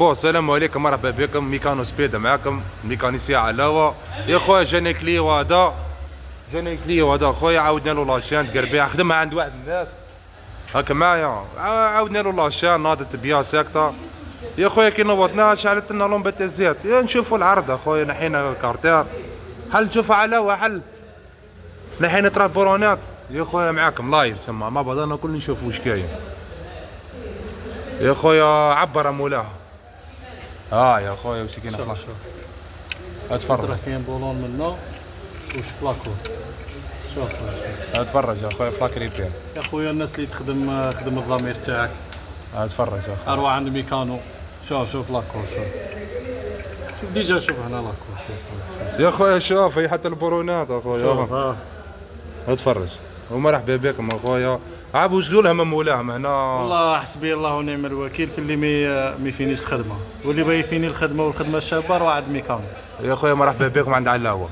السلام عليكم، مرحبا بكم. ميكانو سبيدا معاكم، ميكانيسيا علاوه. يا خويا جاني كليو هذا خويا، عاودنا له لاشين تقربيع خدمها عند واحد الناس هاكا معايا، عاودنا له لاشين ناضت بيا ساكته. يا خويا كي نوضنا شعلت لنا لومبة الزيت، يا نشوفوا العرض اخويا، نحينا الكارتير حل نشوفوا علاوه حل، نحينا ترابورونات. يا خويا معاكم لايف تسمى، ما بدانا كل نشوفوا واش كاين. يا خويا عبر مولاها. يا خويا واش كاين خلاص اتفرج. راه كاين بولون منا وش فلاكو. شوف اتفرج يا خويا فلاك ريبير. يا خويا الناس اللي تخدم الضمير تاعك. اتفرج يا خويا اروح عند ميكانو. شوف لاكو. شوف ديجا، شوف هنا لاكو. شوف يا خويا شوف هي حتى البرونات اخويا. شوف اتفرج ومرحبا بكم اخويا. عاب واش تقولها من مولاهم هنا؟ والله حسبي الله ونعم الوكيل في اللي ما يفينيش الخدمه، واللي باغي يفيني الخدمه والخدمه الشابه روح عند ميكانو. يا خويا مرحبا بكم عند علاوه.